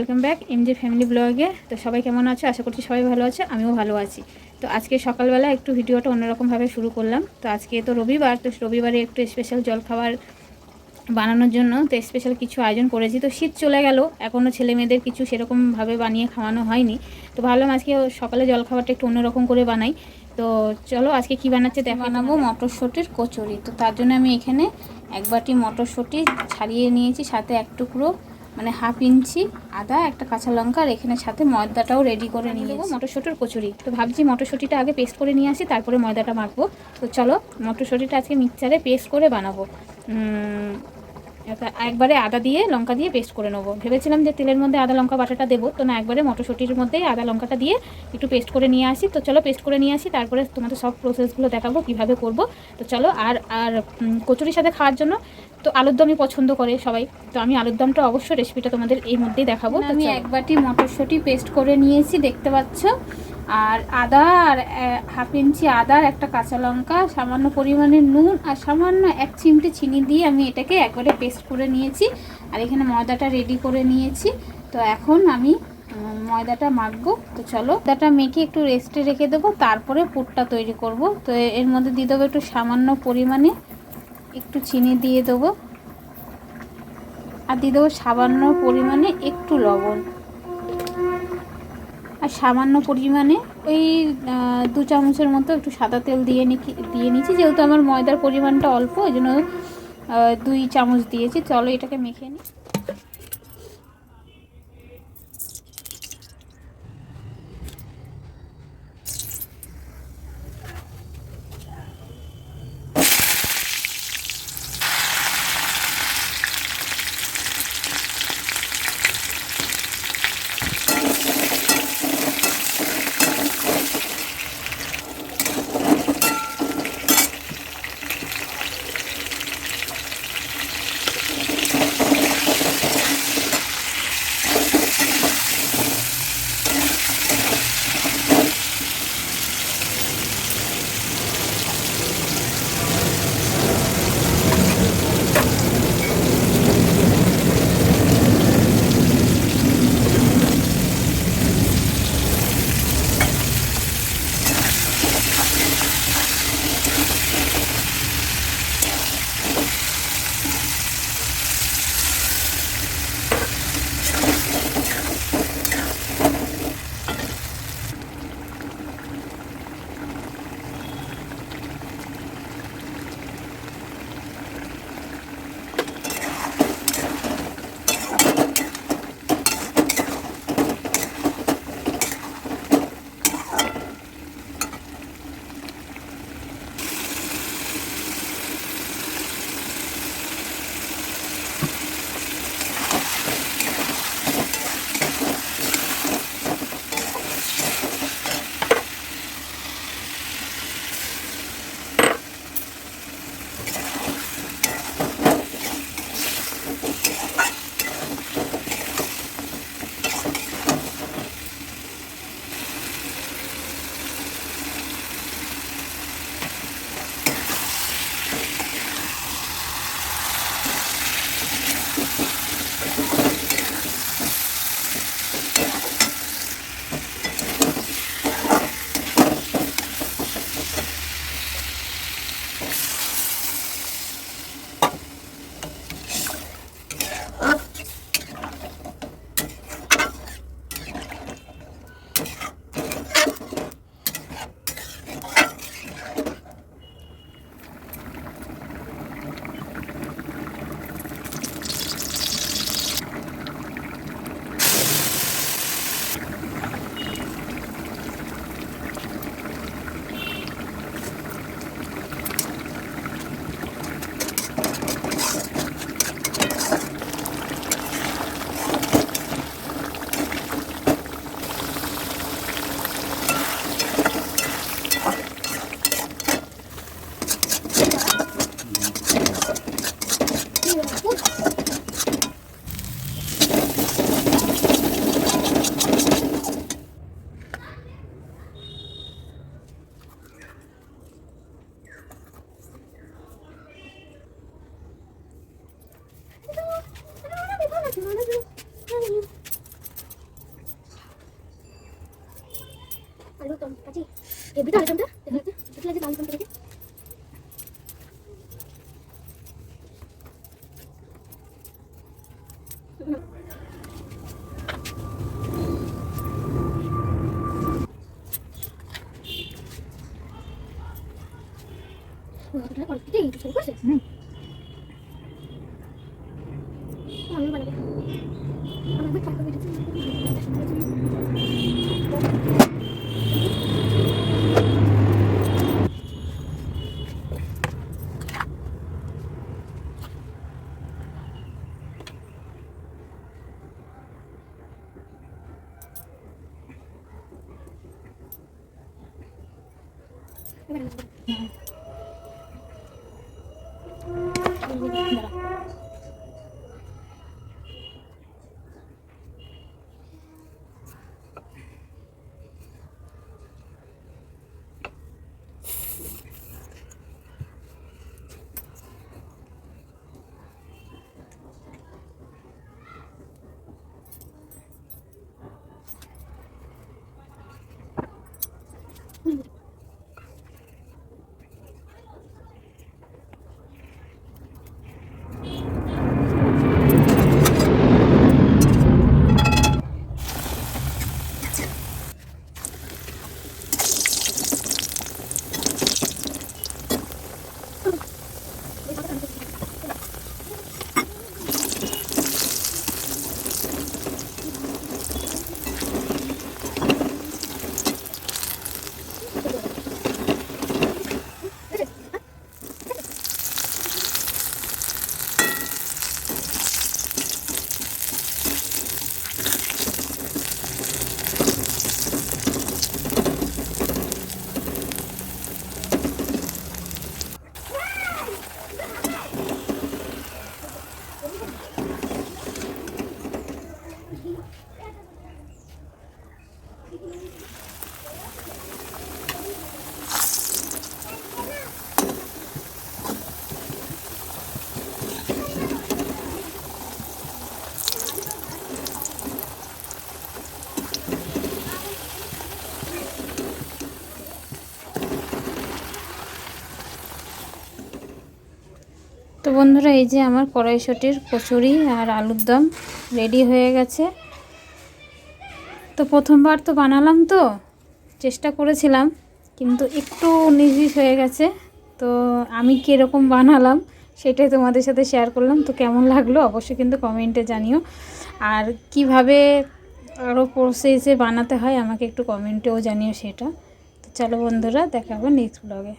Welcome back এমজে family ব্লগে। তো সবাই কেমন আছে? আশা করছি সবাই ভালো আছে, আমিও ভালো আছি। তো আজকে সকালবেলা একটু ভিডিওটা অন্যরকমভাবে শুরু করলাম। তো আজকে তো রবিবার, তো রবিবারে একটু স্পেশাল জলখাবার বানানোর জন্য তো স্পেশাল কিছু আয়োজন করেছি। তো শীত চলে গেল, এখনও ছেলে মেয়েদের কিছু সেরকমভাবে বানিয়ে খাওয়ানো হয়নি। তো ভাবলাম আজকে সকালে জলখাবারটা একটু অন্যরকম করে বানাই। তো চলো আজকে কি বানাচ্ছে দেখো। বানাবো মটরশুঁটির কচুরি। তো তার জন্য আমি এখানে এক বাটি মটরশুঁটি ছাড়িয়ে নিয়েছি, সাথে এক টুকরো মানে হাফ ইঞ্চি আদা, একটা কাঁচা লঙ্কা, আর এখানে সাথে ময়দাটাও রেডি করে নিয়ে নেবো মটরশুঁটির কচুরি। তো ভাবছি মটরশুঁটিটা আগে পেস্ট করে নিয়ে আসি, তারপরে ময়দাটা মাখবো। তো চলো মটরশুঁটিটা আজকে মিক্সচারে পেস্ট করে বানাবো। একবারে আদা দিয়ে লঙ্কা দিয়ে পেস্ট করে নেবো। ভেবেছিলাম যে তেলের মধ্যে আদা লঙ্কা বাটাটা দেবো, তো না, একবারে মটরশুঁটির মধ্যেই আদা লঙ্কাটা দিয়ে একটু পেস্ট করে নিয়ে আসি। তো চলো পেস্ট করে নিয়ে আসি, তারপরে তোমাদের সব প্রসেসগুলো দেখাবো কীভাবে করব। তো চলো। আর কচুরির সাথে খাওয়ার জন্য তো আলুর দমই পছন্দ করে সবাই, তো আমি আলুর দমটা অবশ্যই রেসিপিটা তোমাদের এই মধ্যেই দেখাবো। তো আমি এক বাটি মটরশুঁটি পেস্ট করে নিয়েছি, দেখতে পাচ্ছ। আর আদা, আর হাফ ইঞ্চি আদা, একটা কাঁচা লঙ্কা, সামান্য পরিমাণে নুন, আর সামান্য এক চিমটে চিনি দিয়ে আমি এটাকে একবারে পেস্ট করে নিয়েছি। আর এখানে ময়দাটা রেডি করে নিয়েছি। তো এখন আমি ময়দাটা মাখবো। তো চলো ময়দাটা মেখে একটু রেস্টে রেখে দেবো, তারপরে পুরটা তৈরি করব। তো এর মধ্যে দিয়ে দেবো একটু সামান্য পরিমাণে একটু চিনি দিয়ে দেবো, আর দিয়ে দেবো সামান্য পরিমাণে একটু লবণ, আর সামান্য পরিমাণে ওই 2 চামচের মতো একটু সাদা তেল দিয়ে নিচ্ছি। যেহেতু আমার ময়দার পরিমাণটা অল্প, ওই জন্য 2 চামচ দিয়েছি। চলো এটাকে মেখে নিই। এবিটা আলুদমটা দেখা যাচ্ছে এটা লাগে আলুদমটা দেখে ওটা অল্পতেই একটু শুরু করছে আমি বানাবো আমি ট্রাই করে দেখছি তো বন্ধুরা, এই যে আমার কড়াইশুঁটির কচুরি আর আলুর দম রেডি হয়ে গেছে। তো প্রথমবার তো বানালাম, তো চেষ্টা করেছিলাম, কিন্তু একটু 19-20 হয়ে গেছে। তো আমি কীরকম বানালাম সেটাই তোমাদের সাথে শেয়ার করলাম। তো কেমন লাগলো অবশ্যই কিন্তু কমেন্টে জানিও, আর কিভাবে আরও প্রসেসে বানাতে হয় আমাকে একটু কমেন্টেও জানিও সেটা। তো চলো বন্ধুরা, দেখা হবে নেক্সট ব্লগে।